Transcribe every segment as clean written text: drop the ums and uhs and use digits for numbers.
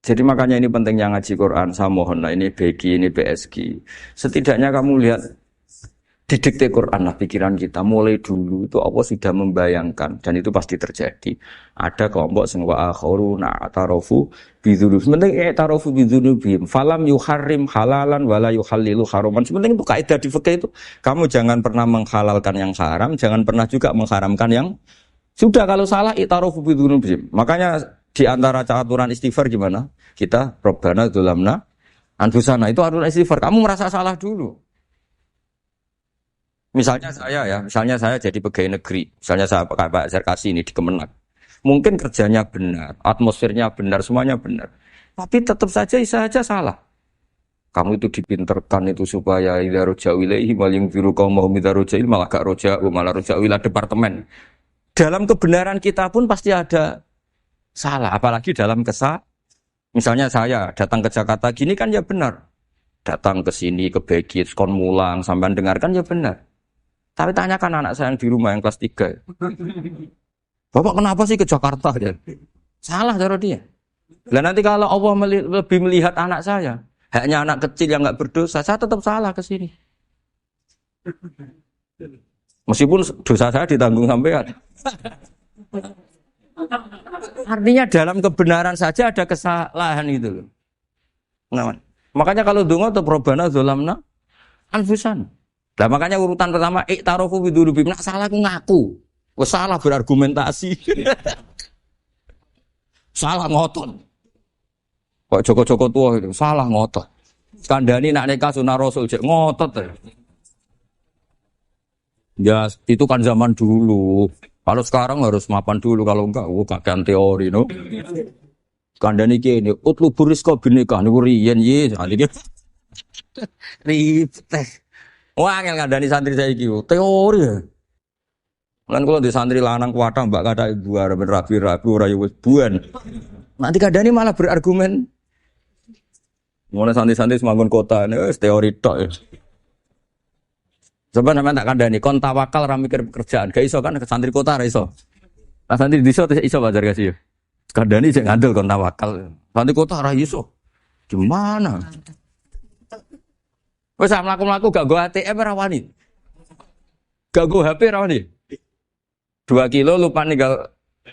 Jadi makanya ini pentingnya ngaji Quran. Saya mohon lah, ini BG, ini BSG. Setidaknya kamu lihat didikte Quran lah pikiran kita. Mulai dulu itu Allah sudah membayangkan dan itu pasti terjadi. Ada kelompok sing wa akharuna atarofu bidzunub. Sementing tarofu bidzunubihim. Falam yuharrim halalan wala yuhallilu haraman. Sementing itu kaidah di fikih itu. Kamu jangan pernah menghalalkan yang haram, jangan pernah juga mengharamkan yang sudah. Kalau salah itarofu bidzunubihim. Makanya di antara aturan istighfar gimana? Kita Rabbana dzulamna anfusana, itu aturan istighfar. Kamu merasa salah dulu. Misalnya saya jadi pegawai negeri. Misalnya saya pakai Pak Zerkasi ini di Kemenak. Mungkin kerjanya benar, atmosfernya benar, semuanya benar. Tapi tetap saja salah. Kamu itu dipinterkan itu supaya idza roja'u ilaihi maling biru qaumahum idza roja'il malah gak roja'u malah roja'u ila departemen. Dalam kebenaran kita pun pasti ada salah, apalagi dalam misalnya saya datang ke Jakarta gini kan ya benar. Datang ke sini ke Begit, kon mulang sampean dengarkan ya benar. Tapi tanyakan anak saya yang di rumah yang kelas 3. Bapak kenapa sih ke Jakarta ya? Salah cara dia. Lah nanti kalau Allah lebih melihat anak saya, hanya anak kecil yang enggak berdosa, saya tetap salah ke sini. Meskipun dosa saya ditanggung sampean. Artinya dalam kebenaran saja ada kesalahan itu loh. Nah, makanya kalau donga tetap Rabbana dzulamna anfusana. Lah makanya urutan pertama i'tarofu bidzunubihim. Nak salah aku ngaku. Wes salah berargumentasi. Salah ngotot. Kok Joko-Joko tua itu salah ngotot. Kandhani nak nikah sunah Rasul cek ngotot. Ya itu kan zaman dulu. Kalau sekarang harus mapan dulu, kalau enggak kakean teori no. Kandhani kene utlubur rizqa binikah niku riyen ye. Ribet. Wah, angel ngandani santri saiki teori ya. Lan kula di santri lanang kuwatah mbak kata ibu arep rapi-rapi ora yo wis buan. Nanti kandhani malah berargumen. Mulai santri-santri semangun kota wis teori tok ya. Coba sampean tak kandhani kon tawakal ra mikir pekerjaan. Gak iso kan ke santri kota ra iso. Lah santri desa iso Pak Jarkasi ya. Kandhani sing ngandel kon tawakal. Santri kota ra iso. Gimana? Wes mlaku-mlaku gak go ATM ora wani. Gak go HP ora wani. 2 kilo lupa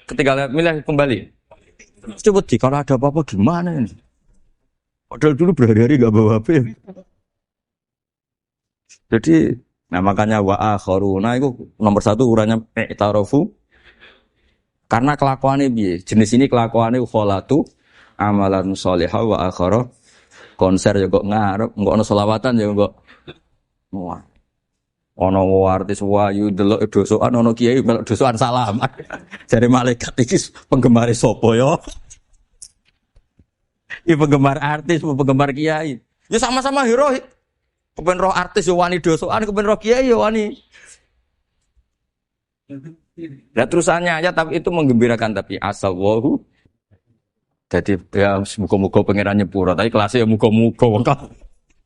ketinggalan milih kembali. Coba kalau ada apa-apa gimana ini? Padahal dulu berhari-hari gak bawa HP. Jadi, nah makanya wa akharuna itu nomor 1 ukurannya i'tarofu. Karena kelakuannya piye? Jenis ini kelakuannya kholatu amalan sholihah wa akhara. Konser ya kok ngarep, engko ana selawatan ya kok. Wah. Ana artis wayu delok dosokan, ana kiai melok dosokan salam. Jare malaikat iki penggemar sapa ya? Iki penggemar artis, penggemar kiai. Ya sama-sama hero. Kepen roh artis ya wani dosokan, kepen roh kiai ya wani. Lah terusannya aja tapi itu menggembirakan tapi asallahu. Jadi ya muga-muga pangeran nyepuro, tapi kelasnya ya muga-muga.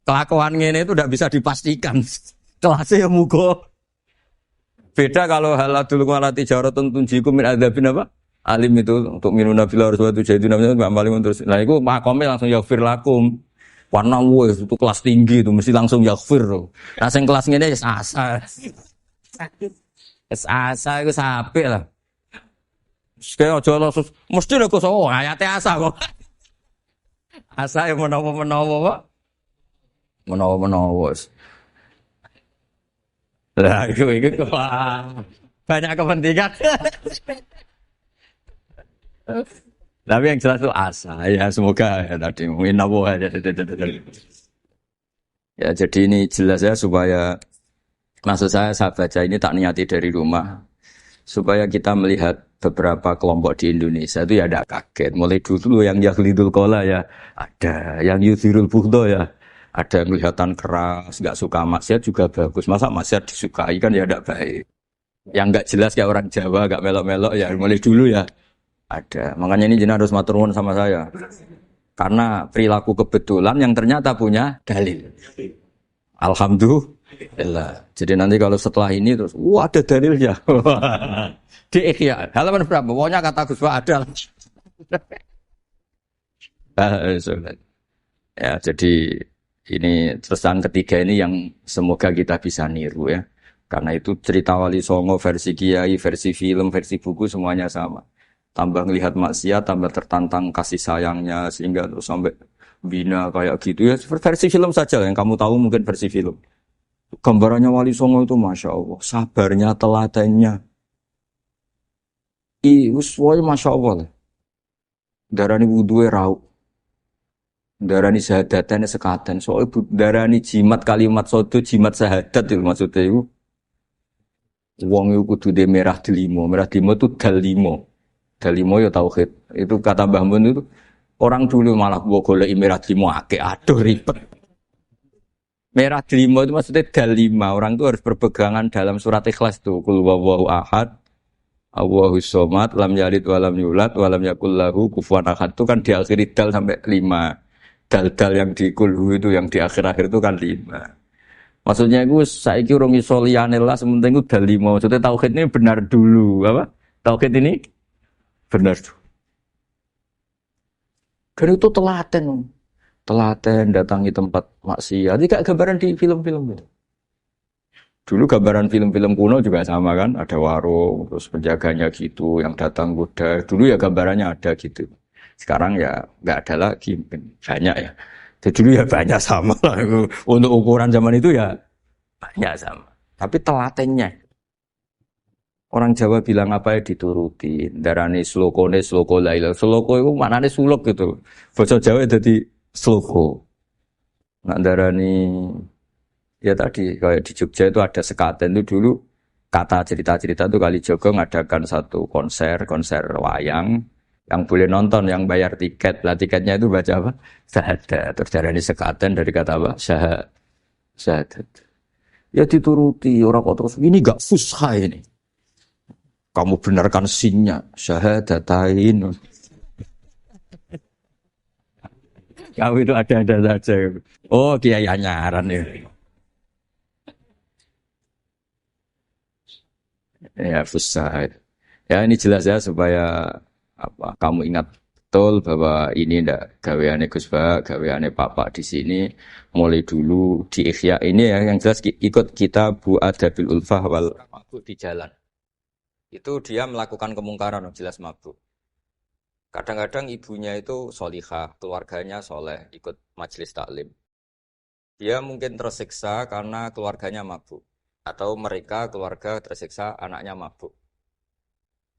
Kelakuan ngene itu tidak bisa dipastikan. Kelasnya ya muga. Beda kalau haladul qalati jaratun tunjikum min adzabin apa? Alim itu untuk minuna fil arwatu jaduna malim terus. Nah itu makome langsung yaghfir lakum. Warna wes itu kelas tinggi itu mesti langsung yaghfir. Nah sing kelas ngene wis asa. Wis asa iku sapik lah. Sekali aja langsung mesti nek kok ayate asa kok. Asa yang menawa-menawa Pak. Menawa-menawa. Lah itu banyak kepentingan. Tapi yang jelas itu asa ya semoga ya tadi menawa aja. Ya jadi ini jelas ya supaya maksud saya baca ini tak niati dari rumah supaya kita melihat beberapa kelompok di Indonesia itu ya ada kaget. Mulai dulu yang yahlidul qola ya ada, yang yuzirul bughdo ya ada, yang kelihatan keras, gak suka maksiat juga bagus. Masa maksiat disukai kan ya tidak baik. Yang gak jelas kayak orang Jawa, gak melok-melok ya mulai dulu ya ada. Makanya ini jenengan harus matur nuwun sama saya. Karena perilaku kebetulan yang ternyata punya dalil. Alhamdulillah. Jadi nanti kalau setelah ini terus, wah ada dalilnya. Di Ihya, halaman berapa? Pokoknya kata Gus Pak ada. Sholat. Ya, jadi ini terusan ketiga ini yang semoga kita bisa niru ya. Karena itu cerita Wali Songo versi kiai, versi film, versi buku semuanya sama. Tambah ngelihat maksiat, tambah tertantang kasih sayangnya sehingga terus sampai bina kayak gitu ya. Versi film saja yang kamu tahu mungkin versi film. Gambarannya Wali Songo itu masya Allah, sabarnya, telatennya, semuanya masya Allah lah. Darani wudhuwe rau, darani syahadatane sekaten. Soalnya darani jimat kalimat sodo, jimat syahadat itu maksudnya itu. Wong itu kudu de merah delimo itu dalimo. Dalimo ya tauhid. Itu kata Mbah Mun itu orang dulu malah gua golek merah delimo akeh, aduh ribet. Merah delima itu maksudnya dalima. Orang itu harus berpegangan dalam surat Ikhlas tuh. Qul huwallahu ahad, Allahus somad, lam yalid walam yulad, walam yakul lahu kufuwan ahad. Itu kan diakhiri dal sampai 5. Dal-dal yang di kulhu itu yang di akhir-akhir itu kan 5. Maksudnya itu saiki urung iso liyane lah sementing itu dal 5. Maksudnya tauhid ini benar dulu, apa? Tauhid ini benar dulu. Dan itu telaten datangi tempat maksiat. Ini kayak gambaran di film-film itu. Dulu gambaran film-film kuno juga sama kan, ada warung, terus penjaganya gitu, yang datang kuda. Dulu ya gambarannya ada gitu. Sekarang ya nggak ada lagi, mungkin banyak ya. Jadi dulu ya banyak sama lah. Untuk ukuran zaman itu ya banyak sama. Tapi telatennya, orang Jawa bilang apa ya dituruti. Darani slokone sloko laila. Sloko itu maknanya suluk gitu. Bahasa Jawa jadi sloko. Nak darani ya tadi kayak di Jogja itu ada sekaten itu dulu kata cerita-cerita itu Kalijogo ngadakan satu konser wayang yang boleh nonton yang bayar tiket. Lah tiketnya itu baca apa? Syahadat. Terus dari sekaten dari kata apa? Syahadat. Ya dituruti orang kok terus ini gak fusha ini. Kamu benarkan sinnya syahadatain. Kamu itu ada saja. Oh, kiai nyaran ya. Ya, fusha. Ya ini jelas ya supaya apa kamu ingat betul bahwa ini ndak gaweane Gus Ba, gaweane Bapak di sini mulai dulu di Ikhya ini ya yang jelas ikut kita Bu Adabil Ulfah wal mabuk di jalan. Itu dia melakukan kemungkaran jelas mabuk. Kadang-kadang ibunya itu solihah, keluarganya soleh, ikut majelis taklim. Dia mungkin tersiksa karena keluarganya mabuk. Atau mereka keluarga tersiksa anaknya mabuk.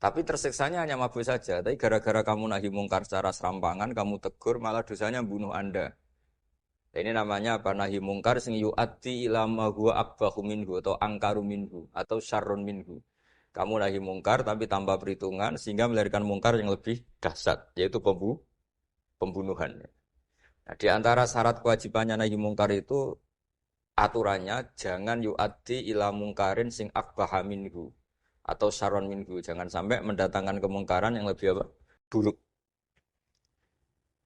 Tapi tersiksanya hanya mabuk saja. Tapi gara-gara kamu nahi mungkar secara serampangan, kamu tegur, malah dosanya bunuh Anda. Ini namanya apa? Nahi mungkar sing yu'ati ilama huwa akbahu minhu atau angkaru minhu atau syarrun minhu. Kamu nahi mungkar tapi tanpa perhitungan sehingga melahirkan mungkar yang lebih dahsyat, yaitu pembunuhan. Nah, di antara syarat kewajibannya nahi mungkar itu aturannya jangan yu'ati ila mungkarin sing akbaha minhu atau syarrun minhu. Jangan sampai mendatangkan kemungkaran yang lebih apa? Buruk.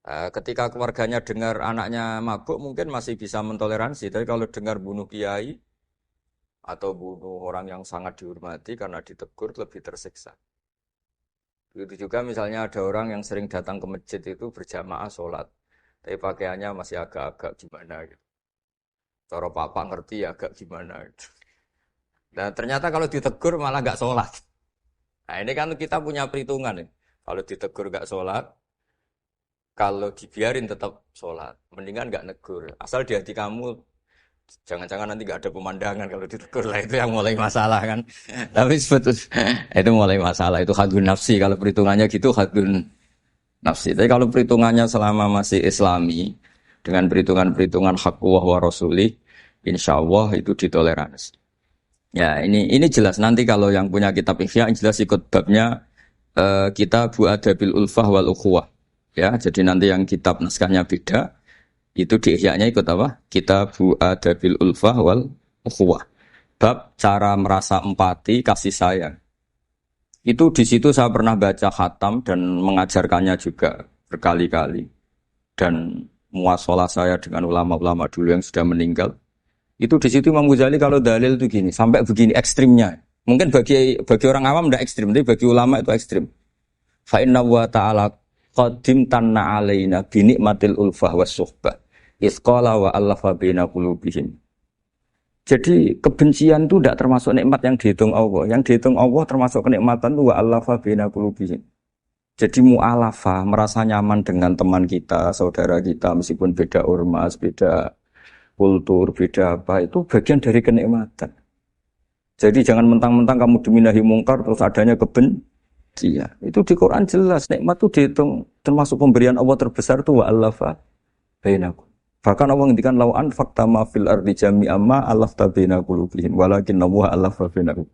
Ketika keluarganya dengar anaknya mabuk mungkin masih bisa mentoleransi, tapi kalau dengar bunuh kiai atau bunuh orang yang sangat dihormati karena ditegur lebih tersiksa. Begitu juga misalnya ada orang yang sering datang ke masjid itu berjamaah sholat, tapi pakaiannya masih agak-agak gimana gitu. Cara papa ngerti agak gimana gitu. Dan ternyata kalau ditegur malah nggak sholat. Nah ini kan kita punya perhitungan nih. Kalau ditegur nggak sholat, kalau dibiarin tetap sholat, mendingan nggak negur. Asal di hati kamu, jangan-jangan nanti nggak ada pemandangan kalau ditegur lah itu yang mulai masalah kan. Tapi sebetulnya itu mulai masalah itu hadun nafsi. Kalau perhitungannya gitu hadun nafsi. Tapi kalau perhitungannya selama masih Islami dengan perhitungan-perhitungan hak wa rasulih, insya Allah itu ditoleransi. Ya ini jelas nanti kalau yang punya kitab Ihya jelas ikut babnya kitab Bu Adabil Ulfah wal Ukhuwah. Ya, jadi nanti yang kitab naskahnya beda, itu di Ihya-nya ikut apa? Kitab Bu Adabil Ulfah wal Ukhuwah. Bab cara merasa empati, kasih sayang. Itu di situ saya pernah baca khatam dan mengajarkannya juga berkali-kali. Dan muasalah saya dengan ulama-ulama dulu yang sudah meninggal. Itu di situ Imam Ghazali kalau dalil itu gini, sampai begini ekstrimnya. Mungkin bagi orang awam tidak ekstrim, tapi bagi ulama itu ekstrim. Fa inna wa ta'ala qadim tanna alaina bi nikmatil ulfah was suhbah isqala wa allafa baina qulubihim. Jadi kebencian itu tidak termasuk nikmat yang dihitung Allah. Yang dihitung Allah termasuk kenikmatan itu wa allafa baina qulubihim. Jadi mu'alafa, merasa nyaman dengan teman kita, saudara kita, meskipun beda ormas, beda kultur, beda apa, itu bagian dari kenikmatan. Jadi jangan mentang-mentang kamu demi nahi mungkar, terus adanya kebencian. Itu di Quran jelas, nikmat itu dihitung, termasuk pemberian Allah terbesar itu wa'alafa bainakum. Bahkan Allah ngendikan lau anfaqta ma fil ardi jami'an ma alafta baina qulubihim walakin Allah alafa bainakum.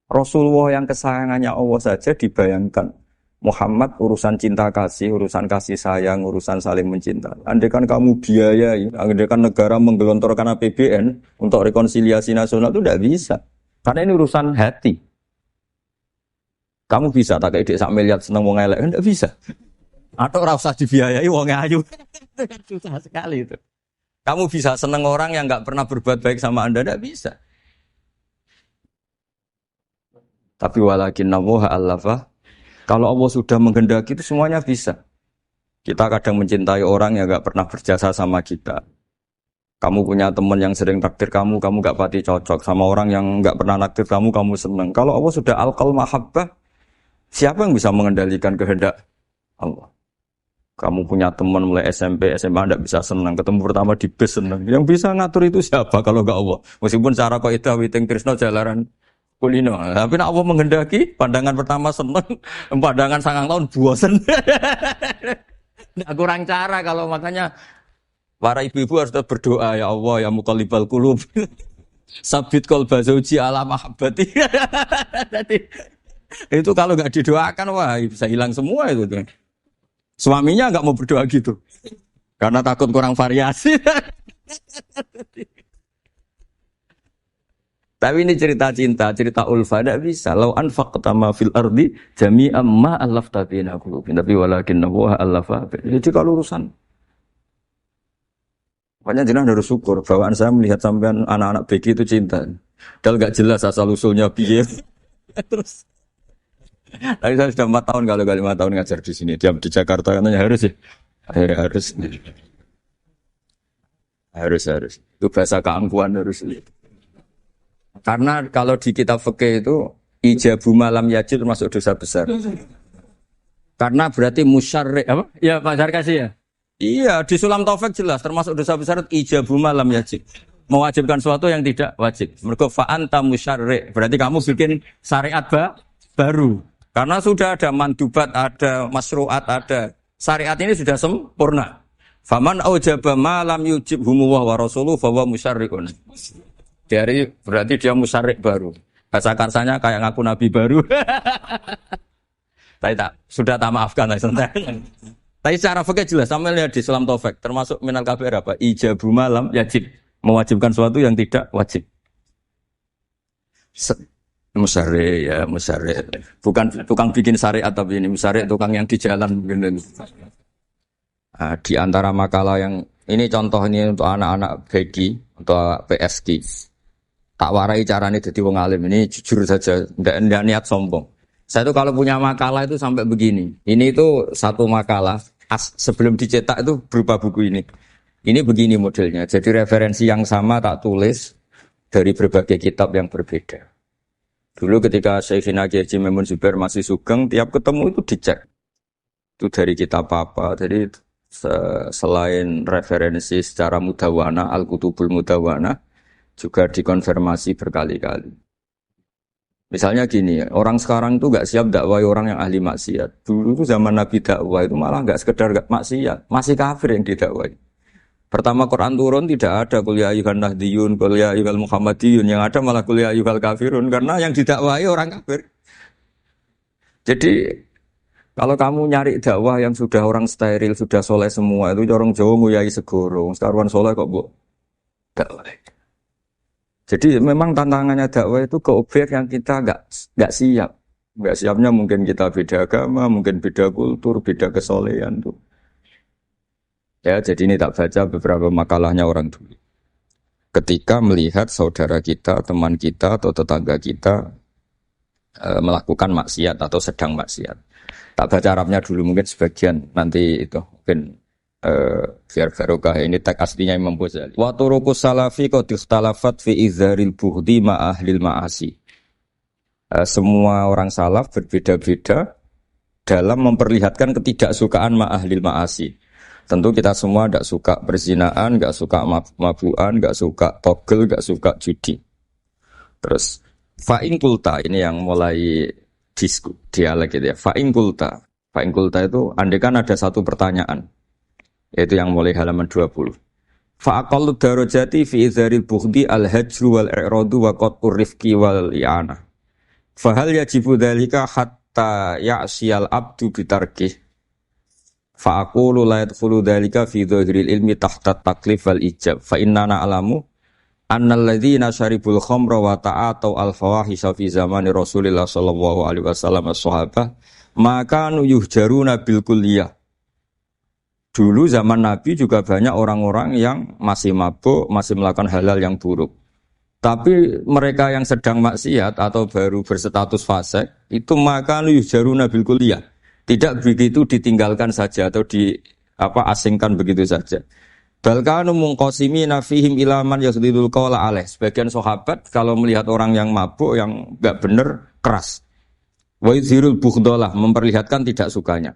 Rasulullah yang kesayangannya Allah saja dibayangkan Muhammad urusan cinta kasih, urusan kasih sayang, urusan saling mencinta. Andaikan kamu biayai, andaikan negara menggelontorkan APBN untuk rekonsiliasi nasional itu tidak bisa. Karena ini urusan hati. Kamu bisa tak kayak ide sak miliar seneng wong elek, enggak bisa. Atau ora usah dibiayai wong ayu. Susah sekali itu. Kamu bisa seneng orang yang enggak pernah berbuat baik sama Anda, enggak bisa. Tapi walakin Allah allafa. Kalau Allah sudah menghendaki itu semuanya bisa. Kita kadang mencintai orang yang enggak pernah berjasa sama kita. Kamu punya teman yang sering naktir kamu enggak pati cocok. Sama orang yang enggak pernah naktir kamu senang. Kalau Allah sudah alqal mahabbah, siapa yang bisa mengendalikan kehendak Allah? Kamu punya teman mulai SMP, SMA enggak bisa senang. Ketemu pertama di bis senang. Yang bisa ngatur itu siapa kalau enggak Allah? Meskipun cara kaidah witing tresno jalaran kulino. Tapi nak Allah menghendaki, pandangan pertama senang, pandangan 9 tahun bosan. Nah, kurang cara kalau makanya para ibu-ibu harus berdoa, ya Allah ya muqallibal qulub. Sabit qalba zauji ala mahabbati. Itu kalau enggak didoakan wah bisa hilang semua itu. Suaminya enggak mau berdoa gitu. Karena takut kurang variasi. Tapi ini cerita cinta, cerita ulfa tidak bisa. Lau anfaqta ma fil ardi jami'an ma allafta baina qulubihim. Tapi walakinnahu allafa. Jadi kalau urusan makanya jenengan harus syukur. Bawaan saya melihat sampean anak-anak BG itu cinta. Padahal enggak jelas asal usulnya piye. Terus tapi saya sudah 4 tahun kalau 5 tahun ngajar di sini. Dia di Jakarta katanya harus ya. Akhirnya harus. Itu bahasa keangkuhan harus. Karena kalau di kitab fikih itu ijabu malam yajid termasuk dosa besar. Karena berarti musyarrik apa? Ya Pak Sarkasi ya. Iya di Sulam Taufik jelas termasuk dosa besar ijabu malam yajid. Mewajibkan sesuatu yang tidak wajib. Mergo fa anta musyarrik. Berarti kamu bikin syariat baru. Karena sudah ada mandubat, ada masruat, ada syariat ini sudah sempurna. Faman aujaba ma lam yujib humuwah wa rasuluhu fa huwa musyarrikun. Dari berarti dia musyrik baru. Bahasa karsanya kayak ngaku nabi baru. Tapi sudah tak maafkan lah santai. Tapi secara fikih jelas sampai lihat di Sulam Taufik termasuk minal kabair apa? Ijabu malam yajib, mewajibkan sesuatu yang tidak wajib. Musyrik ya, musyrik. Bukan tukang bikin syariat tapi ini musyrik tukang yang di jalan begini. Nah, di antara makalah yang ini contoh ini untuk anak-anak BG untuk PSG. Tak warai caranya jadi wong alim ini jujur saja, tidak niat sombong. Saya itu kalau punya makalah itu sampai begini. Ini itu satu makalah sebelum dicetak itu berupa buku ini. Ini begini modelnya. Jadi referensi yang sama tak tulis dari berbagai kitab yang berbeda. Dulu ketika Syekhina Kiai Haji Maimun Zubair masih sugeng, tiap ketemu itu dicek. Itu dari kitab apa. Jadi selain referensi secara mudawana, Al-Kutubul Mudawana, juga dikonfirmasi berkali-kali. Misalnya gini, orang sekarang itu gak siap dakwai orang yang ahli maksiat. Dulu itu zaman Nabi dakwah itu malah gak sekedar gak maksiat, masih kafir yang didakwai. Pertama Quran turun tidak ada qul ya ayyuhan nahdiyun, qul ya ayyuhal muhammadiyun, yang ada malah qul ya ayyuhal kafirun karena yang didakwai orang kafir. Jadi kalau kamu nyari dakwah yang sudah orang steril, sudah soleh semua, itu orang Jawa nguyai segoro, sekarang soleh kok bu dakwah. Jadi memang tantangannya dakwah itu ke objek yang kita nggak siap. Nggak siapnya mungkin kita beda agama, mungkin beda kultur, beda kesolehan tuh. Ya, jadi ini tak baca beberapa makalahnya orang dulu. Ketika melihat saudara kita, teman kita atau tetangga kita melakukan maksiat atau sedang maksiat. Tak baca Arabnya dulu mungkin sebagian, nanti itu mungkin biar barokah. Ini teks aslinya Imam Ghazali. Wa turuqus salafi qad ikhtalafat fi izharil bughdi ma ahlil ma'asi. Semua orang salaf berbeda-beda dalam memperlihatkan ketidaksukaan ma ahlil ma'asi. Tentu kita semua tidak suka perzinaan, tidak suka mabuk-mabukan, tidak suka togel, tidak suka judi. Terus fa'in kulta, ini yang mulai dialog gitu ya. Fa'in kulta itu andaikan ada satu pertanyaan, yaitu yang mulai halaman 20. Fa'aqallu darajati fi izharil bughdi al-hajru wal-i'radu wa qat'ur rifqi wal-i'anah. Fahal yajibu dzalika hatta ya'siyal abdu bitarkih. Fa'aqulu la yadkhulu dzalika fi dhahiril ilmi tahta taklif wal ijab. Fa innana alamu annal ladzina syaribul khamra wa ta'atau al-fawahisha fi zamani Rasulillah sallallahu alaihi wasallam as-sahabah maka yuhjaruna bil kulliyah. Dulu zaman Nabi juga banyak orang-orang yang masih mabuk, masih melakukan hal-hal yang buruk. Tapi mereka yang sedang maksiat atau baru berstatus fasik itu maka yuhjaruna bil kulliyah. Tidak begitu ditinggalkan saja atau asingkan begitu saja. Balkanu mungqasimina fihim ila man yasdidul qawla alaih. Sebagian sahabat kalau melihat orang yang mabuk yang enggak benar keras. Wa yuzhirul bughdalah, memperlihatkan tidak sukanya.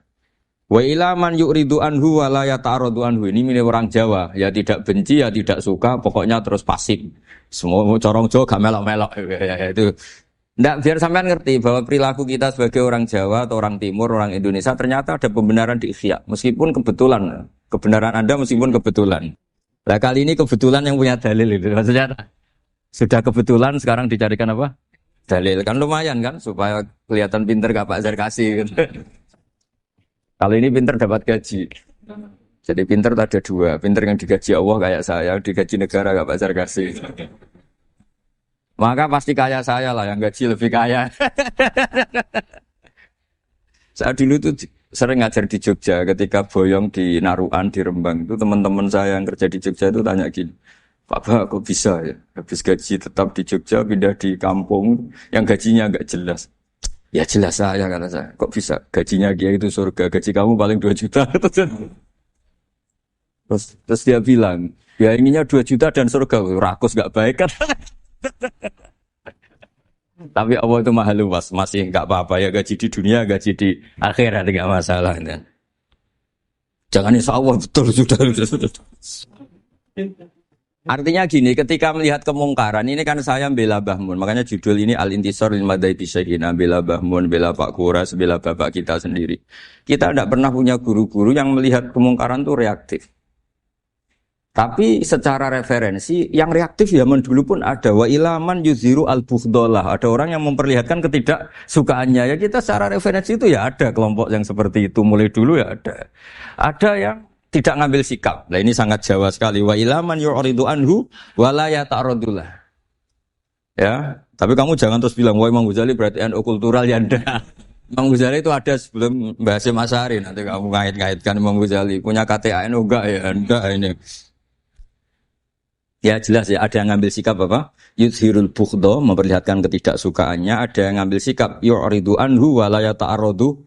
Wa ila man yu'ridu anhu wa la yata'aradu anhu. Ini milik orang Jawa, ya tidak benci ya tidak suka, pokoknya terus pasif. Semua corong Jawa gak melok-melok ya, itu. Nggak, biar sampean ngerti bahwa perilaku kita sebagai orang Jawa atau orang Timur, orang Indonesia ternyata ada pembenaran di ikhya, meskipun kebetulan. Kebenaran Anda meskipun kebetulan. Nah kali ini kebetulan yang punya dalil itu. Maksudnya sudah kebetulan sekarang dicarikan apa? Dalil. Kan lumayan kan supaya kelihatan pinter gak Pak Zarkasi gitu. Kali ini pinter dapat gaji. Jadi pinter ada dua. Pinter yang digaji Allah kayak saya, digaji negara gak Pak Zarkasi. Maka pasti kaya saya lah yang gaji lebih kaya. Saya dulu tuh sering ngajar di Jogja ketika boyong di Naruan di Rembang itu teman-teman saya yang kerja di Jogja itu tanya gini, Pak kok bisa ya habis gaji tetap di Jogja pindah di kampung yang gajinya agak jelas. Ya jelas saya kata saya, kok bisa gajinya dia itu surga, gaji kamu paling 2 juta. Terus dia bilang, ya inginnya 2 juta dan surga, rakus gak baik kan. Tapi Allah itu maha luas, masih enggak apa-apa ya gaji di dunia, gaji di akhirat enggak masalah. Jangan insya Allah betul sudah. Artinya gini, ketika melihat kemungkaran ini kan saya bela Mbah Mun, makanya judul ini Al-Intisar lil Madhabi Syekhina, bela Mbah Mun, bela Pak Kuras, bela bapak kita sendiri. Kita tidak pernah punya guru-guru yang melihat kemungkaran itu reaktif. Tapi secara referensi yang reaktif zaman dulu pun ada wa ilaman yuziru al-bughdalah. Ada orang yang memperlihatkan ketidaksukaannya. Ya kita secara referensi itu ya ada kelompok yang seperti itu mulai dulu ya ada. Ada yang tidak ngambil sikap. Nah ini sangat Jawa sekali. Wa ilaman yu'ridu anhu wa la yata'radullah. Ya, tapi kamu jangan terus bilang wah Imam Ghazali berarti NU kultural ya enggak. Imam Ghazali itu ada sebelum Mbah Hasyim Asy'ari, nanti kamu ngait-ngaitkan Imam Ghazali punya KTA NU enggak ya? Enggak ini. Ya jelas ya, ada yang ngambil sikap apa? Yuzhirul bughda, memperlihatkan ketidaksukaannya. Ada yang ngambil sikap yu'ridu anhu wa la yata'arradu.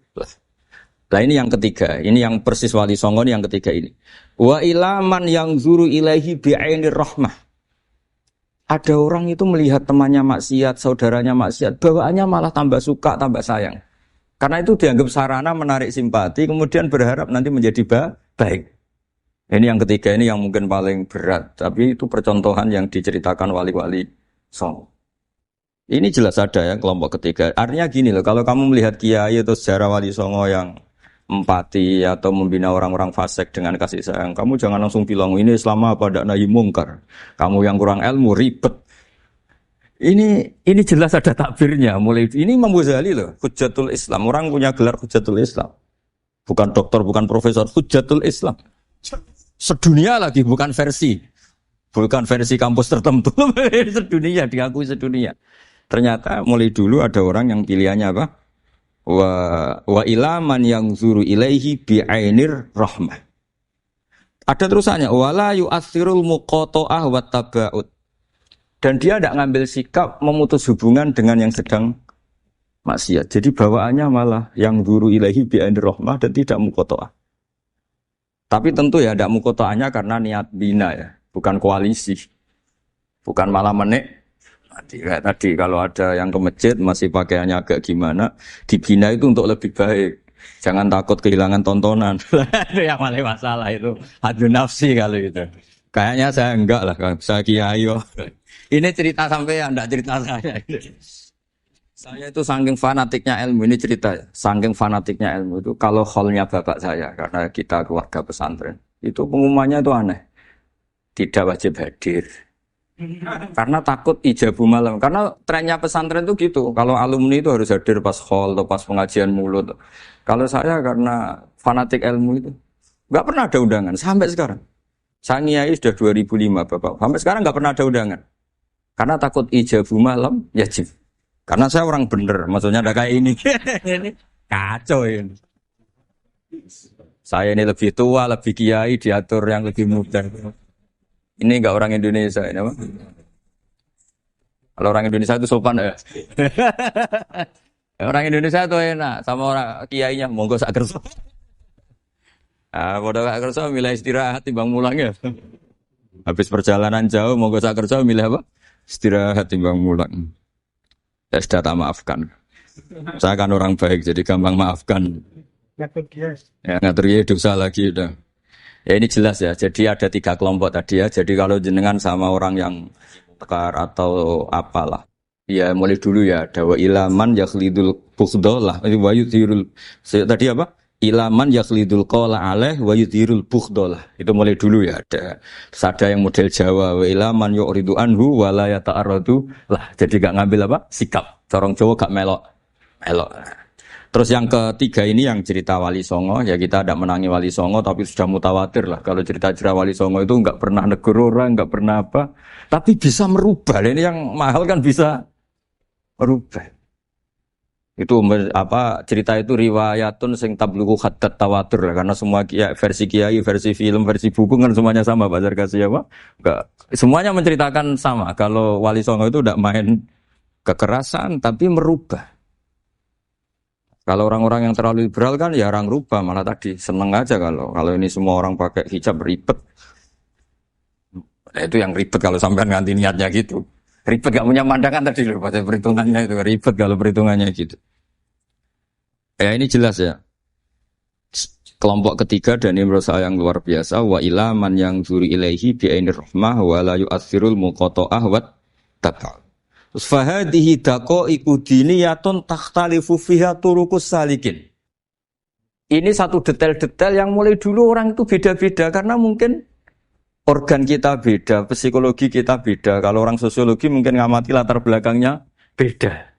Nah ini yang ketiga, ini yang persis Wali Songo yang ketiga ini. Wa ilaman yang zuru ilaihi bi'ainir rahmah. Ada orang itu melihat temannya maksiat, saudaranya maksiat, bawaannya malah tambah suka, tambah sayang. Karena itu dianggap sarana menarik simpati, kemudian berharap nanti menjadi baik. Ini yang ketiga, ini yang mungkin paling berat. Tapi itu percontohan yang diceritakan wali-wali Songo. Ini jelas ada ya kelompok ketiga. Artinya gini loh, kalau kamu melihat kiai atau sejarah Wali Songo yang empati atau membina orang-orang fasik dengan kasih sayang, kamu jangan langsung bilang ini Islam apa ndak nahi mungkar. Kamu yang kurang ilmu ribet. Ini jelas ada takbirnya. Mulai ini Imam Ghazali loh, Hujjatul Islam. Orang punya gelar Hujjatul Islam. Bukan doktor, bukan profesor, Hujjatul Islam. Sedunia lagi, bukan versi kampus tertentu. Sedunia, diakui sedunia. Ternyata mulai dulu ada orang yang pilihannya apa? Wa ilaman yang zuru ilaihi bi'ainir rahmah. Ada terusannya, wala yu'athirul muqata'ah wa taba'ud. Dan dia tidak ngambil sikap memutus hubungan dengan yang sedang maksiat. Jadi bawaannya malah yang guru ilahi bi'ainir rahmah dan tidak muqotoah. Tapi tentu ya tidak muqotoahnya karena niat bina ya, bukan koalisi. Bukan malah menik. Tadi kalau ada yang ke masjid masih pakaiannya agak gimana, dibina itu untuk lebih baik. Jangan takut kehilangan tontonan. Itu yang paling masalah itu. Hadu nafsi kalau itu. Kayaknya saya enggak lah, saya kiai. Ini cerita sampai enggak cerita saya. Saya itu saking fanatiknya ilmu, ini cerita ya. Saking fanatiknya ilmu itu kalau hallnya bapak saya, karena kita keluarga pesantren, itu pengumumannya itu aneh. Tidak wajib hadir. Karena takut ijabu malam. Karena trennya pesantren itu gitu. Kalau alumni itu harus hadir pas hall atau pas pengajian mulut. Kalau saya karena fanatik ilmu itu nggak pernah ada undangan sampai sekarang. Saya ngiyai sudah 2005 Bapak. Sampai sekarang nggak pernah ada undangan. Karena takut ijabu malam yajib. Karena saya orang bener, maksudnya ada kayak ini. Ini kacau ini. Saya ini lebih tua, lebih kiai, diatur yang lebih muda. Ini enggak orang Indonesia ini apa? Kalau orang Indonesia itu sopan ya. Orang Indonesia itu enak sama orang kiainya monggo sak kersa. Ah, padha sak kersa milih istirahat timbang mulang ya. Habis perjalanan jauh monggo sak kersa milih apa? Istirahat timbang mulang. Ya sudah tak maafkan. Saya kan orang baik jadi gampang maafkan. Ngatur kiai. Ya ngatur kiai dosa lagi udah. Ya ini jelas ya, jadi ada 3 kelompok tadi ya. Jadi kalau jenengan sama orang yang tekar atau apalah, ya mulai dulu ya. Ada wa ilaman yakhlidul bukhdolah, wa yudhirul. Tadi apa? Ilaman yakhlidul qala alaih wa yudhirul bukhdolah. Itu mulai dulu ya. Terus ada yang model Jawa, wa ilaman yu'ridu anhu wa la yata'arradu lah. Jadi gak ngambil apa? Sikap. Corong Jawa gak melok. Terus yang ketiga ini yang cerita Wali Songo, ya kita tidak menangi Wali Songo tapi sudah mutawatir lah. Kalau cerita-cerita Wali Songo itu nggak pernah negur orang, nggak pernah apa, tapi bisa merubah. Ini yang mahal kan bisa merubah. Itu apa cerita itu riwayatun sing tablughu haddad tawatur lah. Karena semua versi kiai, versi film, versi buku kan semuanya sama. Bazar kasih apa? Enggak. Semuanya menceritakan sama. Kalau Wali Songo itu tidak main kekerasan tapi merubah. Kalau orang-orang yang terlalu liberal kan ya orang rubah, malah tadi seneng aja kalau ini semua orang pakai hijab ribet. Nah, itu yang ribet kalau sampean ganti niatnya gitu. Ribet gak punya pandangan tadi loh pada perhitungannya itu ribet kalau perhitungannya gitu. Ya ini jelas ya. Kelompok ketiga dan ini menurut saya yang luar biasa wa ila man yang zuri ilaihi bi ainir rahmah wa la yu'athirul muqata'ah wa tab'a. Terus fahadihi daqaiqu diniyatun takhtalifu fiha turuqus salikin. Ini satu detail-detail yang mulai dulu orang itu beda-beda karena mungkin organ kita beda, psikologi kita beda. Kalau orang sosiologi mungkin ngamati latar belakangnya beda.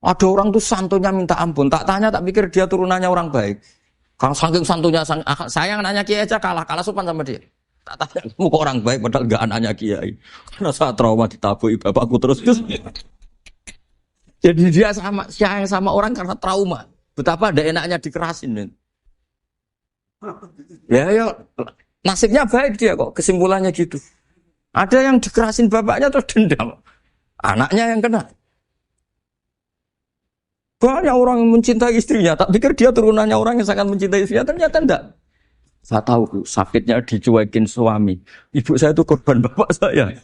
Ada orang tuh santunya minta ampun, tak tanya tak pikir dia turunannya orang baik. Kalau saking santunya saya nanya kiai aja kalah sopan sama dia. Tak tanya kamu kok orang baik padahal enggak anaknya kiai. Karena saat trauma ditabui bapakku terus. Jadi dia sayang sama orang karena trauma. Betapa ada enaknya dikerasin. Ya, nasibnya baik dia kok, kesimpulannya gitu. Ada yang dikerasin bapaknya terus dendam. Anaknya yang kena. Banyak orang yang mencintai istrinya, tak pikir dia turunannya orang yang sangat mencintai istrinya, ternyata enggak. Saya tahu sakitnya dicuekin suami. Ibu saya itu korban bapak saya.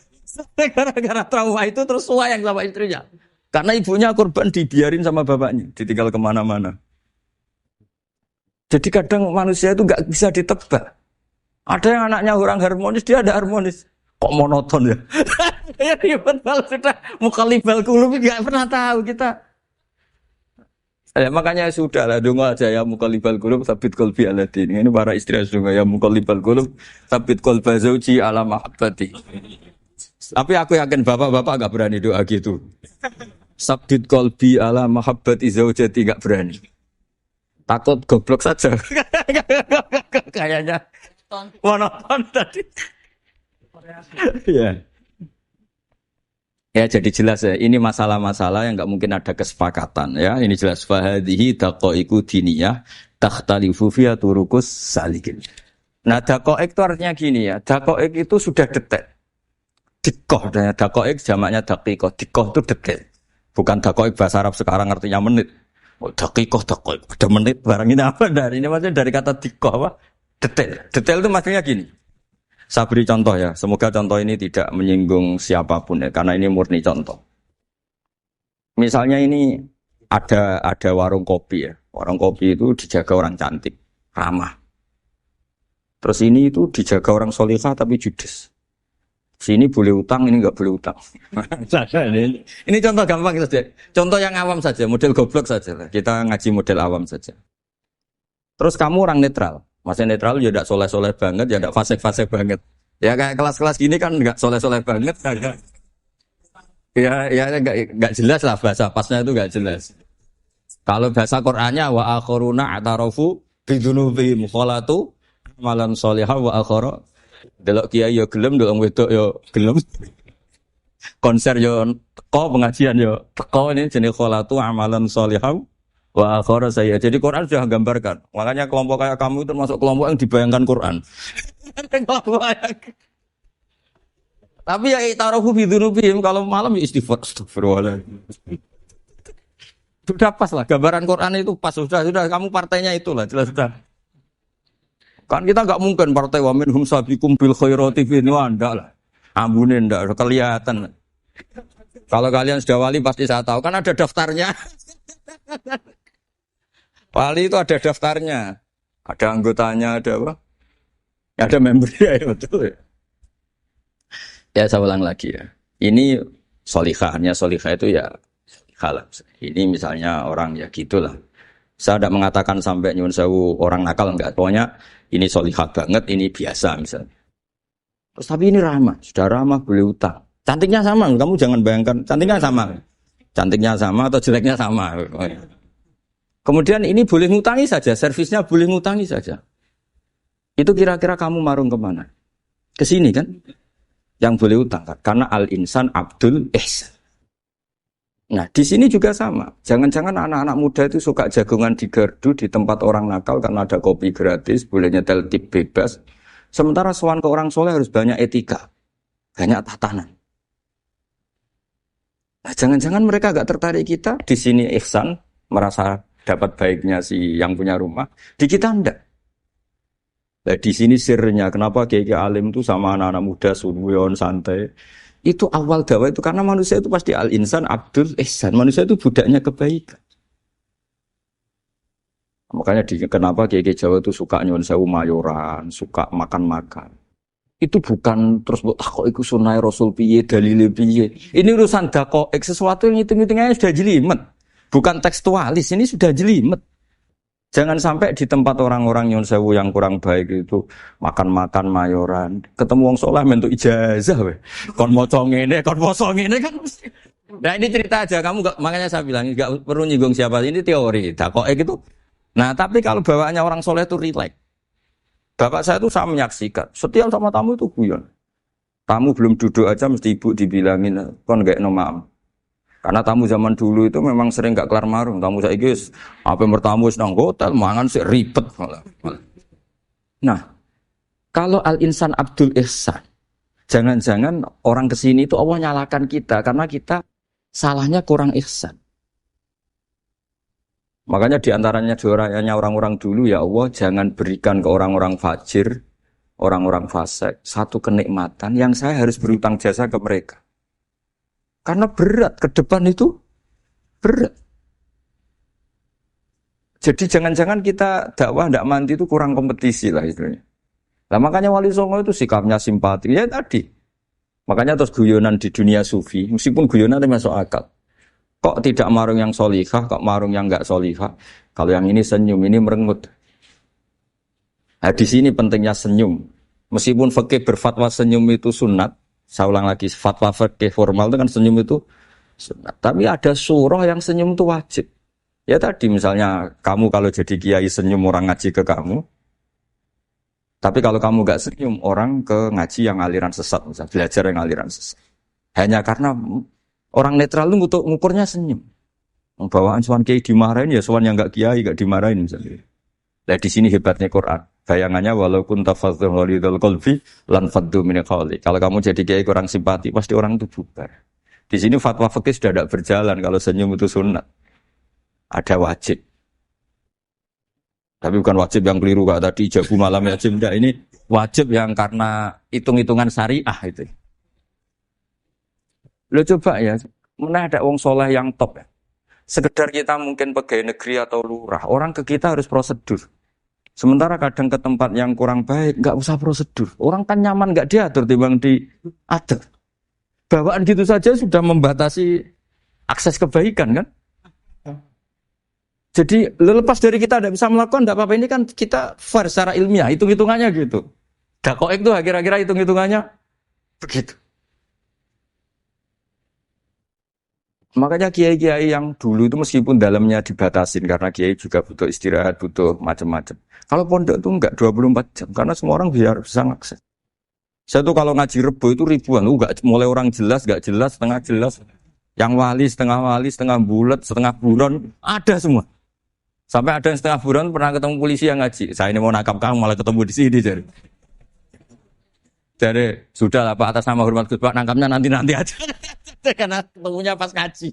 Gara-gara trauma itu terus sayang sama istrinya. Karena ibunya korban dibiarin sama bapaknya, ditinggal kemana-mana. Jadi kadang manusia itu nggak bisa ditebak. Ada yang anaknya orang harmonis, dia ada harmonis. Kok monoton ya? Ya ribet banget sudah. Mukhalifal qulub nggak pernah tahu kita. Ya, makanya sudah lah, donga aja ya mukhalifal qulub sabit qalbi ala din. Ini para istri donga ya mukhalifal qulub sabit qalba zauji ala mahabbati. Tapi aku yakin bapak-bapak enggak berani doa gitu. Sabit qalbi ala mahabbati zaujati enggak berani. Takut goblok saja. Kayaknya monoton tadi. Ya. Ya jadi jelas ya, ini masalah-masalah yang enggak mungkin ada kesepakatan ya. Ini jelas fahadhihi daqaiqu diniyah takhtalifu fiha turuqus salikin. Nah, daqaiq itu artinya gini ya. Daqaiq itu sudah detail. Dikoh dan daqaiq jamaknya daqiqah. Dikoh itu detail. Bukan dakoik bahasa Arab sekarang artinya menit. Oh, dakikoh, ada menit barang ini apa dari ini maksudnya dari kata dikoh apa? Detail. Detail itu maksudnya gini. Saya beri contoh ya. Semoga contoh ini tidak menyinggung siapapun ya, karena ini murni contoh. Misalnya ini ada warung kopi ya. Warung kopi itu dijaga orang cantik, ramah. Terus ini itu dijaga orang solihah tapi judes. Sini boleh utang, ini nggak boleh utang. Ini contoh gampang saja. Contoh yang awam saja, model goblok saja lah. Kita ngaji model awam saja. Terus kamu orang netral. Maksudnya netral ya tidak soleh-soleh banget, ya tidak fasik-fasik banget. Ya kayak kelas-kelas gini kan nggak soleh-soleh banget. Ya nggak jelas lah bahasa pasnya itu nggak jelas. Kalau bahasa Qur'annya wa akhiruna atarafu bidunubihim kholatu malan solihah wa akhara. Delok kiai yo gelem, delok wedok yo gelem. Konser yo teko, pengajian yo teko, ini jenis kholatu amalan solihah wa akhara saya. Jadi Quran sudah gambarkan. Makanya kelompok kayak kamu itu termasuk kelompok yang dibayangkan Quran. Tapi ya itarafu bidunubihim kalau malam ya istighfar, astagfirullah. Sudah pas lah gambaran Quran itu pas sudah kamu partainya itulah jelas sudah. Kan kita nggak mungkin partai wa minhum sabiqum bil khairati fi ndak lah. Ambune ndak kelihatan. Kalau kalian sudah wali pasti saya tahu kan ada daftarnya. Wali itu ada daftarnya. Ada anggotanya, ada apa? Ada membernya ya betul ya. Ya saya ulang lagi ya. Ini solihahnya solihah itu ya halal. Ini misalnya orang ya gitulah. Saya tidak mengatakan sampai nyuwun sewu orang nakal enggak. Pokoknya ini solihah banget, ini biasa misalnya. Terus tapi ini ramah, sudah ramah boleh utang. Cantiknya sama, kamu jangan bayangkan cantiknya sama. Cantiknya sama atau jeleknya sama. Kemudian ini boleh ngutangi saja, servisnya boleh ngutangi saja. Itu kira-kira kamu marung kemana? Ke sini kan? Yang boleh utang kan? Karena al-insan abdul ihsan. Nah, di sini juga sama. Jangan-jangan anak-anak muda itu suka jagongan di gardu di tempat orang nakal karena ada kopi gratis, boleh nyetel tip bebas. Sementara sowan ke orang soleh harus banyak etika, banyak tatanan. Nah, jangan-jangan mereka gak tertarik kita. Di sini ihsan, merasa dapat baiknya si yang punya rumah. Di kita enggak. Nah, di sini sirnya. Kenapa kiai alim itu sama anak-anak muda sunuyon santai. Itu awal dakwah itu karena manusia itu pasti al-insan abdul ihsan. Manusia itu budaknya kebaikan. Makanya kenapa kiai Jawa itu suka nyuwun sewu mayoran, suka makan-makan. Itu bukan terus buat kok iku sunai Rasul piye, dalile piye. Ini urusan dakoek sesuatu yang hitung-hitungannya sudah jelimet. Bukan tekstualis, ini sudah jelimet. Jangan sampai di tempat orang-orang nyuwun sewu yang kurang baik itu makan-makan mayoran, ketemu wong saleh mentuk ijazah we. Kon maca ngene, kon poso ngene kan mesti. Nah, ini cerita aja kamu enggak, makanya saya bilang enggak perlu nyinggung siapa, ini teori. Dakoek itu. Nah, tapi kalau bawaannya orang soleh itu rileks. Bapak saya itu saya menyaksikan, setiap sama tamu itu guyon. Tamu belum duduk aja mesti ibu dibilangin kon enggak nomam. Karena tamu zaman dulu itu memang sering gak kelar marung. Tamu saya guys, apa yang bertamu senang hotel, mangan sih ribet malah. Nah, kalau al-insan abdul ihsan, jangan-jangan orang kesini itu Allah nyalakan kita karena kita salahnya kurang ihsan. Makanya diantaranya doanya orang-orang dulu ya Allah jangan berikan ke orang-orang fajir, orang-orang fasik satu kenikmatan yang saya harus berutang jasa ke mereka. Karena berat, ke depan itu berat. Jadi jangan-jangan kita dakwah tidak mandi itu kurang kompetisi lah istilahnya. Nah makanya Wali Songo itu sikapnya simpatik. Ya tadi. Makanya terus guyonan di dunia sufi, meskipun guyonan itu masuk akal. Kok tidak marung yang solihah, kok marung yang enggak solihah. Kalau yang ini senyum, ini merengut. Nah di sini pentingnya senyum. Meskipun fikih berfatwa senyum itu sunat, saya ulang lagi, fatwa fikih formal itu kan senyum itu sunat. Tapi ada surah yang senyum itu wajib. Ya tadi misalnya kamu kalau jadi kiai senyum orang ngaji ke kamu. Tapi kalau kamu gak senyum orang ke ngaji yang aliran sesat, misalnya belajar yang aliran sesat. Hanya karena orang netral itu ngukurnya senyum. Bawaan suan kiai dimarahin ya suan yang gak kiai gak dimarahin misalnya. Nah di sini hebatnya Quran. Bayangannya walaupun tafadzul walidul qalbi lan faddu min qawli. Kalau kamu jadi kiai kurang simpati pasti orang itu bubar. Di sini fatwa fikih sudah tidak berjalan kalau senyum itu sunat. Ada wajib. Tapi bukan wajib yang keliru kak tadi jabu malam wajib enggak. Ini wajib yang karena hitung-hitungan syariah itu. Lo coba ya, mana ada wong soleh yang top ya. Sekedar kita mungkin pegawai negeri atau lurah, orang ke kita harus prosedur. Sementara kadang ke tempat yang kurang baik, nggak usah prosedur. Orang kan nyaman nggak diatur, timbang diatur. Bawaan gitu saja sudah membatasi akses kebaikan kan? Jadi lepas dari kita tidak bisa melakukan, tidak apa-apa. Ini kan kita fair secara ilmiah, hitung-hitungannya gitu. Dakoek itu kira-kira hitung-hitungannya begitu. Makanya kiai-kiai yang dulu itu meskipun dalamnya dibatasin karena kiai juga butuh istirahat, butuh macam-macam. Kalau pondok itu enggak 24 jam karena semua orang biar bisa ngakses. Saya tuh kalau ngaji Rebo itu ribuan, enggak mulai orang jelas, enggak jelas, setengah jelas, yang wali, setengah bulat, setengah buron, ada semua. Sampai ada yang setengah buron pernah ketemu polisi yang ngaji. Saya ini mau nangkap kamu malah ketemu di sini jadi. Jadi sudah lah Pak atas nama hormat Gus Pak nangkapnya nanti aja. Karena ketemunya pas ngaji.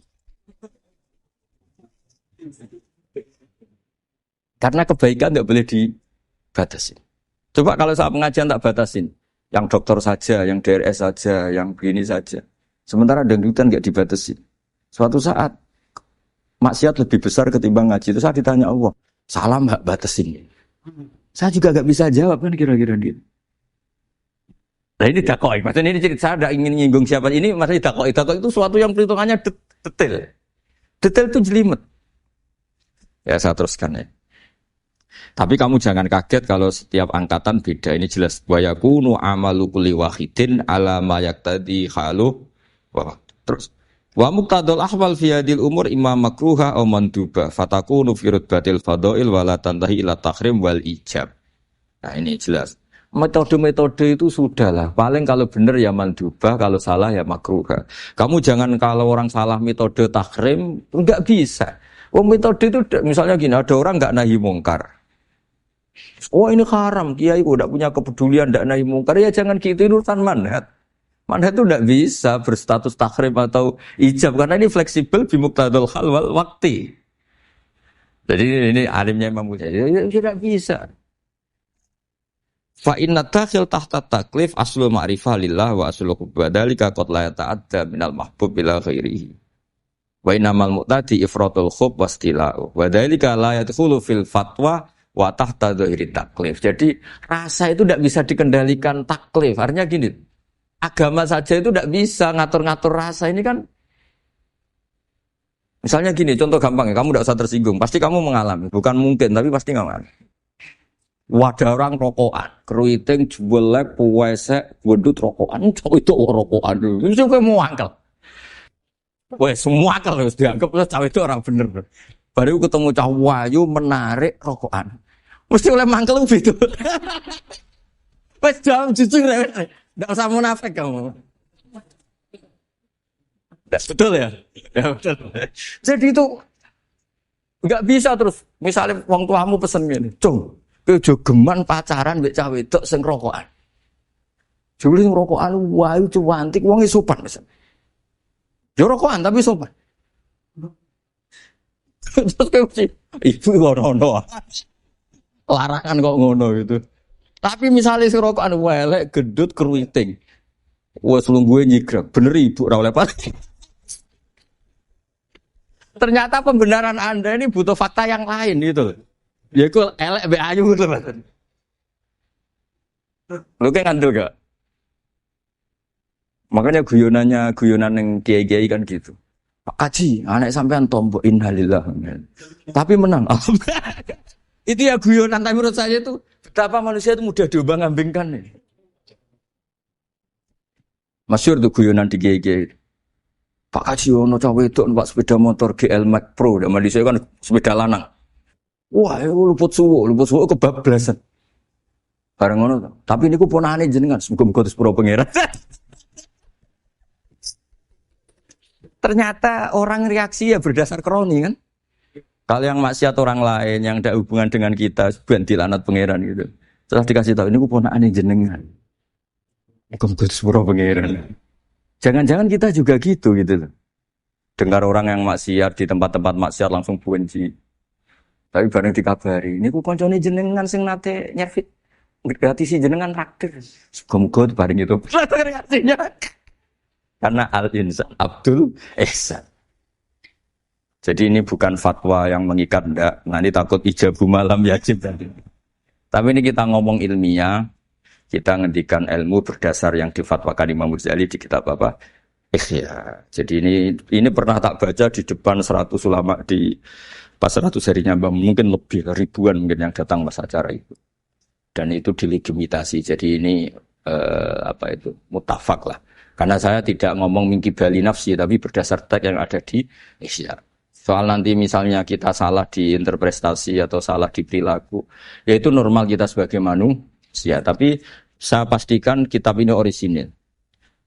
Karena kebaikan tidak boleh dibatasin. Coba kalau saat pengajian tak batasin, yang dokter saja, yang DRS saja, yang begini saja. Sementara dangdutan nggak dibatasin. Suatu saat maksiat lebih besar ketimbang ngaji. Itu saya ditanya Allah, salam nggak batasin? Saya juga nggak bisa jawab kan kira-kira gitu. Nah ini dakoi, maksudnya ini cerita saya tidak ingin nyinggung siapa ini, maksudnya dakoi itu suatu yang perhitungannya detail. Detail itu jelimet. Ya saya teruskan ya. Tapi kamu jangan kaget kalau setiap angkatan beda. Ini jelas. Wa yakunu amalu kulli wahidin ala ma yaqtadi halu. Terus wa muqtadul ahwal fi hadil umur imma makruha aw manduba fatakunu fi rutbatil fadail wala tantahi ila tahrim wal ijab. Nah ini jelas. Metode-metode itu sudahlah. Paling kalau benar ya mandubah, kalau salah ya makruha. Kamu jangan kalau orang salah metode tahrim, enggak bisa. Oh metode itu misalnya gini, ada orang enggak nahi mungkar. Oh ini haram, kiai udah punya kepedulian enggak nahi mungkar. Ya jangan gitu, ini urusan manhat. Manhat itu enggak bisa berstatus tahrim atau ijab karena ini fleksibel bimuqtadul hal wal waqti. Jadi ini alimnya Imam Ghazali, ya tidak bisa. Fa inna dakhil tahta taklif aslu ma'rifah lillah wa aslu kubadalika qad la yata'adda minal mahbub ila ghairihi wa innamal mu'tadi ifratul khub wastila'u wa dalika la yadkhulu fil fatwa wa tahta dhahiri taklif. Jadi rasa itu tidak bisa dikendalikan taklif. Artinya gini, agama saja itu tidak bisa ngatur-ngatur rasa. Ini kan misalnya gini, contoh gampang ya, kamu tidak usah tersinggung, pasti kamu mengalami, bukan mungkin tapi pasti mengalami. Wadah orang rokokan, keriting, juelek, puwesek, wedut rokokan, cowok itu rokokan dulu. Itu juga mau angkel. Wah, semua angkel harus dianggap cowok itu orang bener. Baru ketemu cowok wayu menarik rokokan. Mesti oleh mangkel gitu. Wes jawab jujur ya. Enggak usah munafik kamu. Betul ya? Ya betul. Jadi itu enggak bisa terus. Misalnya wong tuamu pesen ngene, "Cung, kowe jogeman pacaran mbek cah wedok sing rokokan." Jule sing rokokan wae cuantik wong sopan misal. Yo rokokan tapi sopan. Terus kowe sih ibu ngono. Larangan kok ngono gitu. Tapi misalnya sing rokokan elek gendut keriting. Wes lungguhe nyigrek, bener ibu ora oleh pati. Ternyata pembenaran Anda ini butuh fakta yang lain gitu. Ya itu elek be ayu gitu Mas. Lu kayak ngandel gak? Makanya guyonan yang kiai-kiai kan gitu. Pak Kaji, anak sampean tombok innalillah. Tapi menang. Itu ya guyonan, tapi menurut saya itu betapa manusia itu mudah diombang-ambingkan nih. Masyhur tuh guyonan di kiai-kiai. Pak Kaji ono cawe itu numpak sepeda motor GL Max Pro, zaman di saya kan sepeda lanang. Wah, luput suwo kebablasan. Bareng ngono to. Tapi niku ponakane jenengan, muga-muga sepuro pangeran. Ternyata orang reaksi ya berdasar kroni kan. Kalau yang maksiat orang lain yang ada hubungan dengan kita, ben dilanat pangeran gitu. Setelah dikasih tahu niku ponakane jenengan. Muga-muga sepuro pangeran. Jangan-jangan kita juga gitu loh. Dengar orang yang maksiat di tempat-tempat maksiat langsung benci. Tapi bareng dikabari, ini ku koncone jenengan sing nate nyervit gratis jenengan raktir. Muga-muga bareng itu. Reaksinya. Karena al-insan Abdul Ihsan. Jadi ini bukan fatwa yang mengikat ndak. Nanti takut ijabu malam yajib tadi. Tapi ini kita ngomong ilmiah, kita ngendikan ilmu berdasar yang difatwakan Imam Ghazali di kitab apa? Ikhya. Jadi ini pernah tak baca di depan 100 ulama di pas 100 harinya mungkin lebih ribuan mungkin yang datang pas acara itu. Dan itu dilegitimasi. Jadi ini mutafak lah. Karena saya tidak ngomong mingkibali nafsi tapi berdasar teks yang ada di Ikhya. Soal nanti misalnya kita salah di interpretasi atau salah di perilaku, ya itu normal kita sebagai manusia. Tapi saya pastikan kitab ini orisinil.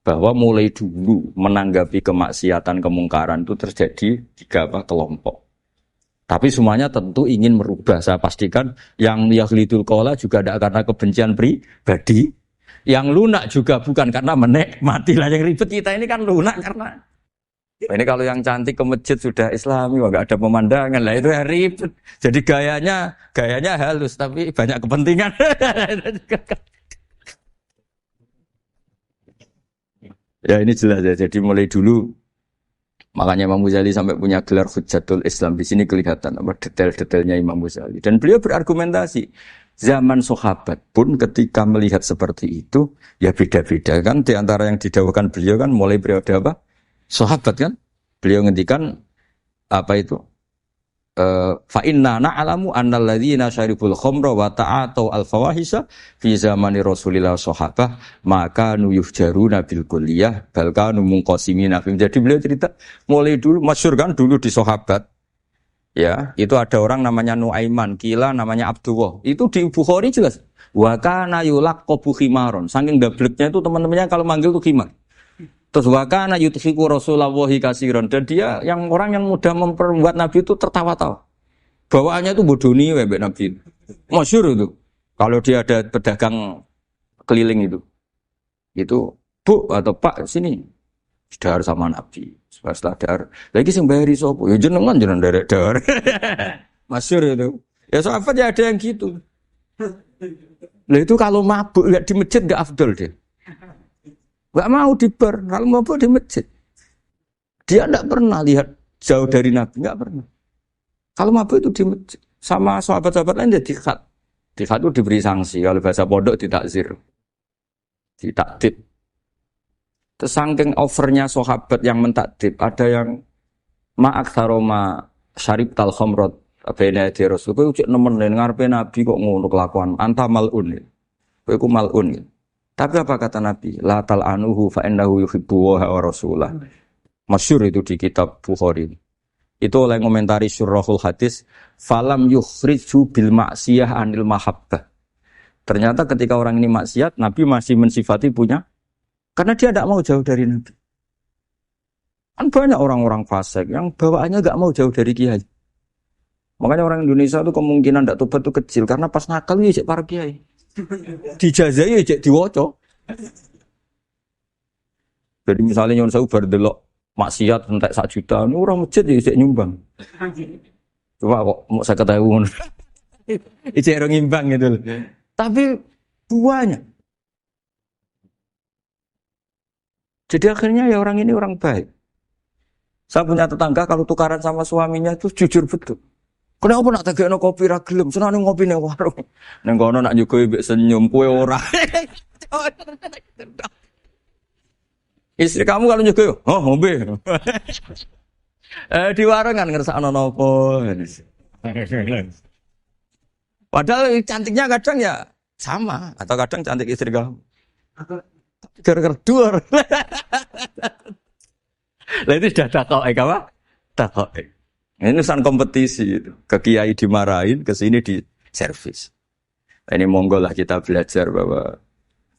Bahwa mulai dulu menanggapi kemaksiatan, kemungkaran itu terjadi 3 kelompok. Tapi semuanya tentu ingin merubah. Saya pastikan yang yahlidul qola juga tidak karena kebencian pribadi. Yang lunak juga bukan karena menikmati lah. Yang ribet kita ini kan lunak karena ini kalau yang cantik ke masjid sudah Islami, nggak ada pemandangan lah itu yang ribet. Jadi gayanya halus tapi banyak kepentingan. Ya ini jelas ya. Jadi mulai dulu makanya Imam Ghazali sampai punya gelar Hujjatul Islam. Di sini kelihatan apa detail-detailnya Imam Ghazali. Dan beliau berargumentasi. Zaman sahabat pun ketika melihat seperti itu ya beda-beda kan. Di antara yang didawahkan beliau kan mulai periode apa? Sahabat kan, beliau ngendikan apa itu? Fa inna na'lamu annal ladzina syaribul khamra wa ta'atu al-fawahisha fi zamani Rasulillah sahabah maka nuyuhjaruna bil kulliyah bal kanu munqasimina. Jadi beliau cerita mulai dulu masyhur kan dulu di sahabat. Ya, itu ada orang namanya Nuaiman, kila namanya Abdullah. Itu di Bukhari jelas. Wa kana yulaqabu khimaron. Saking dableknya itu teman-temannya kalau manggil tuh khimar. Terus wakana yutfiku Rasulullah kasiron dan dia yang orang yang mudah memperbuat Nabi itu tertawa-tawa. Bawaannya itu bodoni mbek Nabi. Masyhur itu. Kalau dia ada pedagang keliling itu Bu atau Pak sini dahar sama Nabi. Setelah dahar lagi sing bayari sapa? Ya jenengan derek dahar. Masyhur itu. Ya sahabat ya ada yang gitu. Lah itu kalau mabuk enggak di masjid enggak afdol deh. Gak mau di bar, kalau mau di masjid. Dia tidak pernah lihat jauh dari Nabi, nggak pernah. Kalau mabuk itu di masjid, sama sahabat-sahabat lain dia dikhat. Dikhat itu diberi sanksi, kalau bahasa pondok ditakzir, ditakdib. Terus saking overnya sahabat yang mentakdib, ada yang ma'aksaroma syarib tal khomrot, bena di Rasul, kowe ucik nemen ngarepe Nabi kok ngono kelakuan, anta mal'un, kowe ku mal'un. Tapi apa kata Nabi? La tal'anuhu fa innahu yuhibbu wa rasulah. Masyhur itu di kitab Bukhari. Itu oleh komentari Syurahul Hadis, falam yukhriju bil maksiyah anil mahabbah. Ternyata ketika orang ini maksiat, Nabi masih mensifati punya karena dia tidak mau jauh dari Nabi. Kan banyak orang-orang fasik yang bawaannya enggak mau jauh dari kiai. Makanya orang Indonesia itu kemungkinan tidak tobat itu kecil karena pas nakal ya para kiai. Dijazai aja diwoco. Jadi misalnya nyon sewu bar delok maksiat entek 1 juta, ini orang masjid ya isik nyumbang. Coba kok mau 50.000 ngono. Isik ora ngimbang gitu loh. Tapi buahnya. Jadi akhirnya ya orang ini orang baik. Saya punya tetangga kalau tukaran sama suaminya itu jujur betul. Kenapa nak tegekno kopi ra gelem, senane ngopi ning warung. Ning kono nak nyugoi mbek senyum kowe ora. Istri kamu kalau nyugoi, oh ngombe. Di warung kan ngersakno napa. Padahal cantiknya kadang ya sama atau kadang cantik istri kamu. Gara-gara dua. Lah itu sudah takok apa? Takok. Ini urusan kompetisi itu. Ke kiai dimarahin, ke sini di servis. Ini monggo lah kita belajar bahwa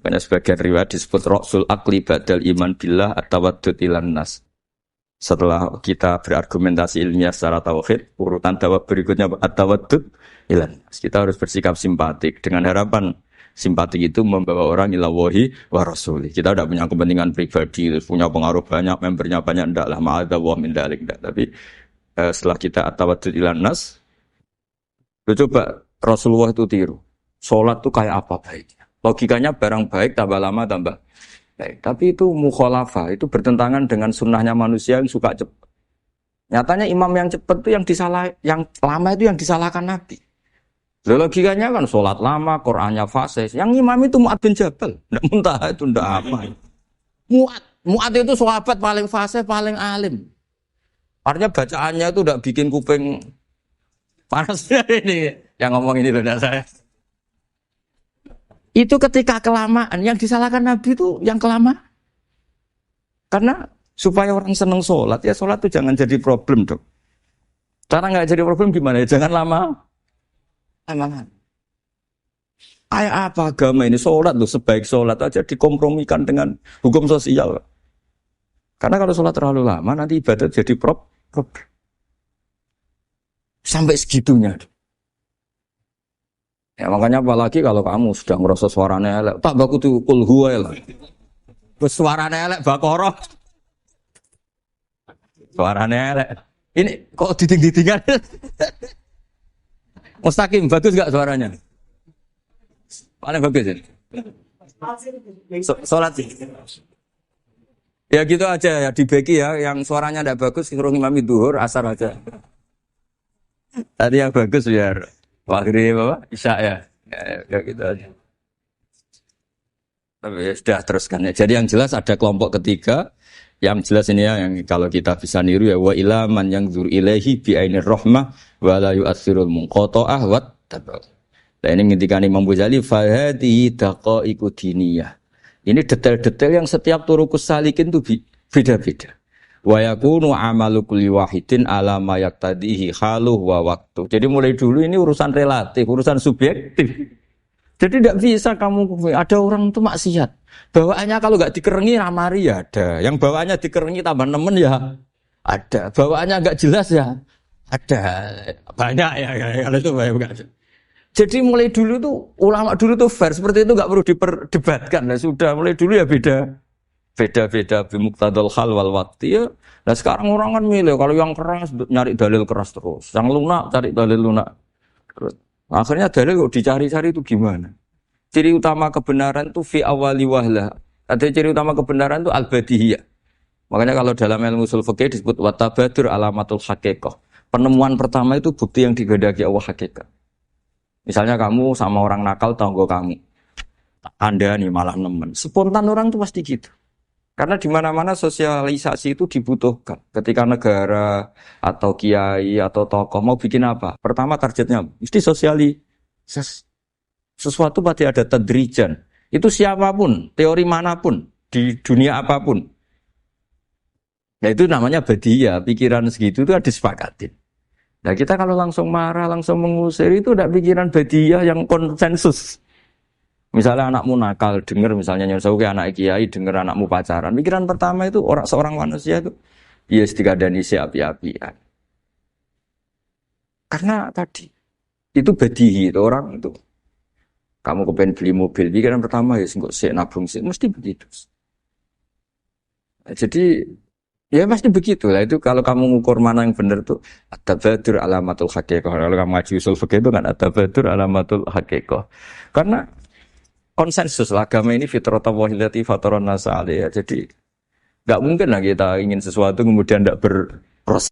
banyak sebagian riwayat disebut Rasul Akli Badal Iman Billah At-Tawaddud Ilan Nas. Setelah kita berargumentasi ilmiah secara tauhid, urutan jawab berikutnya At-Tawaddud Ilan Nas. Kita harus bersikap simpatik dengan harapan Simpati itu membawa orang ila wahi wa rasuli. Kita tidak punya kepentingan pribadi, punya pengaruh banyak, membernya banyak, enggak lah, ma'adha wa min dalik, enggak. Tapi setelah kita atawadud ilan nas, coba Rasulullah itu tiru. Sholat itu kayak apa baiknya. Logikanya barang baik tambah lama tambah baik. Tapi itu mukhalafah, itu bertentangan dengan sunnahnya manusia yang suka cepat. Nyatanya imam yang cepat itu yang lama itu yang disalahkan Nabi. Logikanya kan sholat lama, Qur'annya fasih. Yang imam itu Mu'ad bin Jabal. Nggak muntah itu, nggak apa. Mu'ad itu sahabat paling fasih, paling alim. Artinya bacaannya itu udah bikin kuping panas ini. Yang ngomong ini loh, saya. Itu ketika kelamaan, yang disalahkan Nabi itu yang kelamaan. Karena supaya orang seneng sholat, ya sholat itu jangan jadi problem dong. Cara nggak jadi problem gimana ya? Jangan lama. Kayak apa agama ini? Sholat loh, sebaik sholat aja dikompromikan dengan hukum sosial. Karena kalau sholat terlalu lama, nanti ibadat jadi problem. Sampai segitunya. Ya makanya apalagi kalau kamu sudah ngerasa suaranya elek, tak baku tuh kul huwa lah. Suaranya elek Baqarah. Suaranya elek. Ini kok diding-didingan? Mustaqim, bagus gak suaranya? Paling bagus ini. Sholat sih. Ya gitu aja ya, dibagi ya. Yang suaranya tidak bagus, suruh imami duhur, asar aja. Tadi yang bagus biar maghrib apa? Isya ya. Ya gitu aja. Tapi ya, sudah teruskan ya. Jadi yang jelas ada kelompok ketiga. Yang jelas ini ya, yang kalau kita bisa niru ya, wa ila man yang zur ilaihi bi ainir rahmah wa la yu'athirul munqata'ah wa tabaq. Nah ini ngendikan Imam Ghazali fa hadhihi daqaiqu diniyah. Ini detail-detail yang setiap turukus salikin itu beda-beda. Wa yakunu amalu kulli wahidin ala ma yaqtadihi haluhu wa waqtu. Jadi mulai dulu ini urusan relatif, urusan subjektif. Jadi tidak bisa kamu, ada orang itu maksiat. Bawaannya kalau nggak dikerengi ramari ya ada. Yang bawaannya dikerengi tambah nemen ya ada. Bawaannya nggak jelas ya ada. Banyak ya kalau itu banyak. Jadi mulai dulu tuh ulama dulu tuh fair seperti itu nggak perlu diperdebatkan. Nah, sudah mulai dulu ya beda bimuqtadal hal wal waqti ya. Nah sekarang orang kan milih kalau yang keras nyari dalil keras terus, yang lunak cari dalil lunak terus. Akhirnya dalil kok dicari-cari itu gimana? Ciri utama kebenaran itu fi awali wahlah. Ada ciri utama kebenaran itu al-badihiyah. Makanya kalau dalam ilmu ushul fikih disebut watabadur alamatul haqiqah. Penemuan pertama itu bukti yang digandaki Allah hakikat. Misalnya kamu sama orang nakal tanggo kamu. Anda nih malah nemen. Spontan orang itu pasti gitu. Karena di mana-mana sosialisasi itu dibutuhkan. Ketika negara atau kiai atau tokoh mau bikin apa? Pertama targetnya mesti sosialisasi. Sesuatu pasti ada tadrijan. Itu siapapun, teori manapun, di dunia apapun. Ya itu namanya badiyah. Pikiran segitu itu disepakatin. Nah kita kalau langsung marah, langsung mengusir itu udah pikiran badiyah yang konsensus. Misalnya anakmu nakal, dengar misalnya nyusahuke anak kiai, dengar anakmu pacaran. Pikiran pertama itu seorang manusia itu ya dikadani si api-apian. Karena tadi itu badihi itu orang itu. Kamu kepengen beli mobil, pikiran pertama ya sing nabung sih, mesti begitu. Nah, jadi ya pasti begitu lah. Itu kalau kamu ngukur mana yang benar tuh at-tabadur alamatul haqiqah. Kalau kamu ngaji usul fikih itu kan at-tabadur alamatul haqiqah. Karena konsensus lah, agama ini fitratallahi allati fataran nasa 'alaiha. Jadi enggak mungkin lah kita ingin sesuatu kemudian enggak berproses.